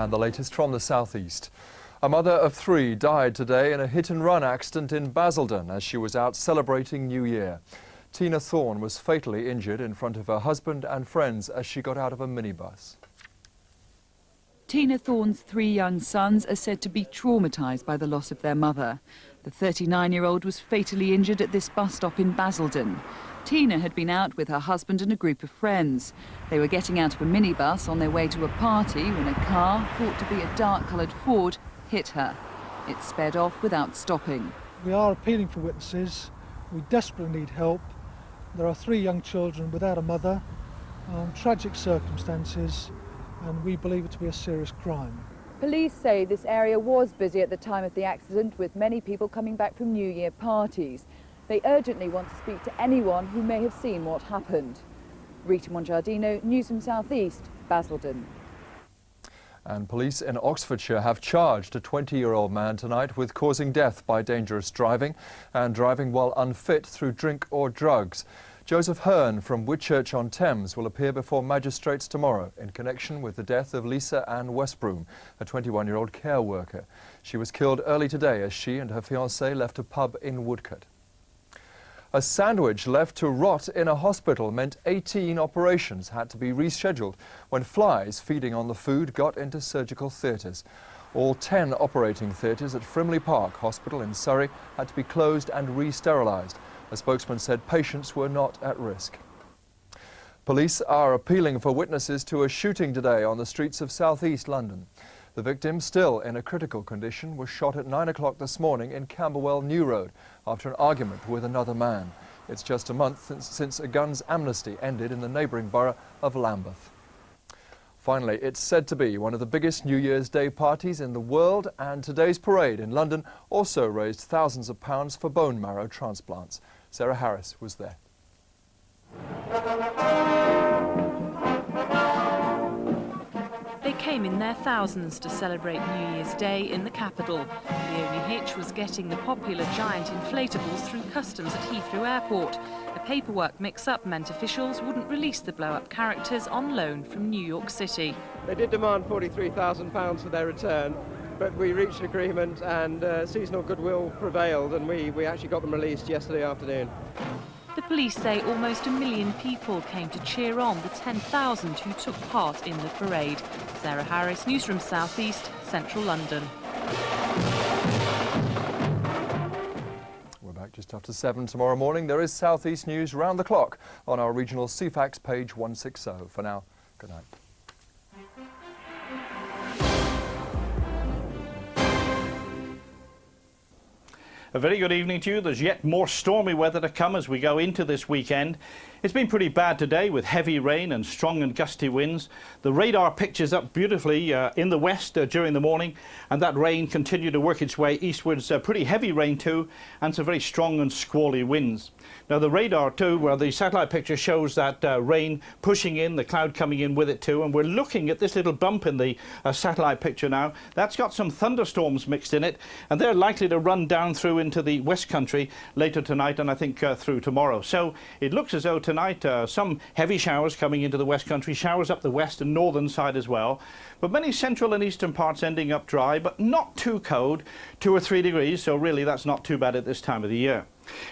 And the latest from the southeast. A mother of 3 died today in a hit-and-run accident in Basildon as she was out celebrating New Year. Tina Thorne was fatally injured in front of her husband and friends as she got out of a minibus. Tina Thorne's 3 young sons are said to be traumatised by the loss of their mother. The 39-year-old was fatally injured at this bus stop in Basildon. Tina had been out with her husband and a group of friends. They were getting out of a minibus on their way to a party when a car, thought to be a dark-coloured Ford, hit her. It sped off without stopping. We are appealing for witnesses. We desperately need help. There are 3 young children without a mother, tragic circumstances, and we believe it to be a serious crime. Police say this area was busy at the time of the accident, with many people coming back from New Year parties. They urgently want to speak to anyone who may have seen what happened. Rita Mongiardino, Newsroom South East, Basildon. And police in Oxfordshire have charged a 20-year-old man tonight with causing death by dangerous driving and driving while unfit through drink or drugs. Joseph Hearn from Whitchurch-on-Thames will appear before magistrates tomorrow in connection with the death of Lisa Ann Westbroom, a 21-year-old care worker. She was killed early today as she and her fiancé left a pub in Woodcote. A sandwich left to rot in a hospital meant 18 operations had to be rescheduled when flies feeding on the food got into surgical theatres. All 10 operating theatres at Frimley Park Hospital in Surrey had to be closed and re-sterilised. A spokesman said patients were not at risk. Police are appealing for witnesses to a shooting today on the streets of southeast London. The victim, still in a critical condition, was shot at 9 o'clock this morning in Camberwell New Road after an argument with another man. It's just a month since a guns amnesty ended in the neighbouring borough of Lambeth. Finally, it's said to be one of the biggest New Year's Day parties in the world, and today's parade in London also raised thousands of pounds for bone marrow transplants. Sarah Harris was there. They came in their thousands to celebrate New Year's Day in the capital. The only hitch was getting the popular giant inflatables through customs at Heathrow Airport. A paperwork mix-up meant officials wouldn't release the blow-up characters on loan from New York City. They did demand £43,000 for their return, but we reached an agreement and seasonal goodwill prevailed, and we actually got them released yesterday afternoon. The police say almost 1 million people came to cheer on the 10,000 who took part in the parade. Sarah Harris, Newsroom South East, Central London. We're back just after 7 tomorrow morning. There is South East news round the clock on our regional CFAX page 160. For now, good night. A very good evening to you. There's yet more stormy weather to come as we go into this weekend. It's been pretty bad today with heavy rain and strong and gusty winds. The radar pictures up beautifully in the west during the morning, and that rain continued to work its way eastwards. Pretty heavy rain too, and some very strong and squally winds. Now the radar too, where the satellite picture shows that rain pushing in, the cloud coming in with it too, and we're looking at this little bump in the satellite picture now. That's got some thunderstorms mixed in it, and they're likely to run down through into the West Country later tonight and I think through tomorrow. So it looks as though tonight some heavy showers coming into the West Country, showers up the west and northern side as well, but many central and eastern parts ending up dry, but not too cold, 2 or 3 degrees, so really that's not too bad at this time of the year.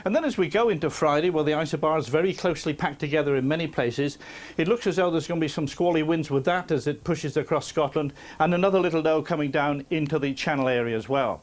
And then as we go into Friday, well, the isobars very closely packed together in many places. It looks as though there's going to be some squally winds with that as it pushes across Scotland, and another little low coming down into the Channel area as well.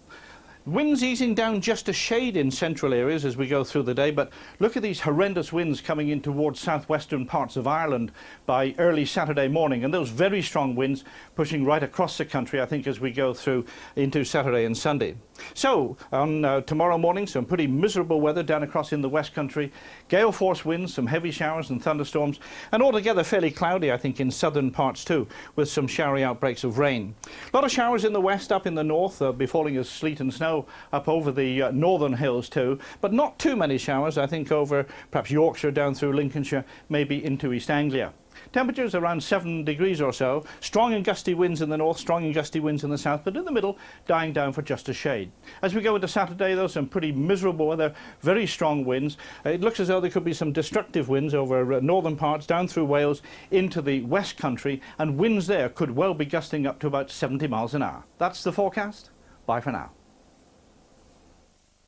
Winds easing down just a shade in central areas as we go through the day, but look at these horrendous winds coming in towards southwestern parts of Ireland by early Saturday morning, and those very strong winds pushing right across the country, I think, as we go through into Saturday and Sunday. So on tomorrow morning, some pretty miserable weather down across in the West Country, gale force winds, some heavy showers and thunderstorms, and altogether fairly cloudy, I think, in southern parts too, with some showery outbreaks of rain. A lot of showers in the west, up in the north, be falling as sleet and snow up over the northern hills too, but not too many showers, I think, over perhaps Yorkshire down through Lincolnshire, maybe into East Anglia. Temperatures around 7 degrees or so. Strong and gusty winds in the north, strong and gusty winds in the south, but in the middle, dying down for just a shade. As we go into Saturday, though, some pretty miserable weather, very strong winds. It looks as though there could be some destructive winds over northern parts, down through Wales, into the West Country, and winds there could well be gusting up to about 70 miles an hour. That's the forecast. Bye for now.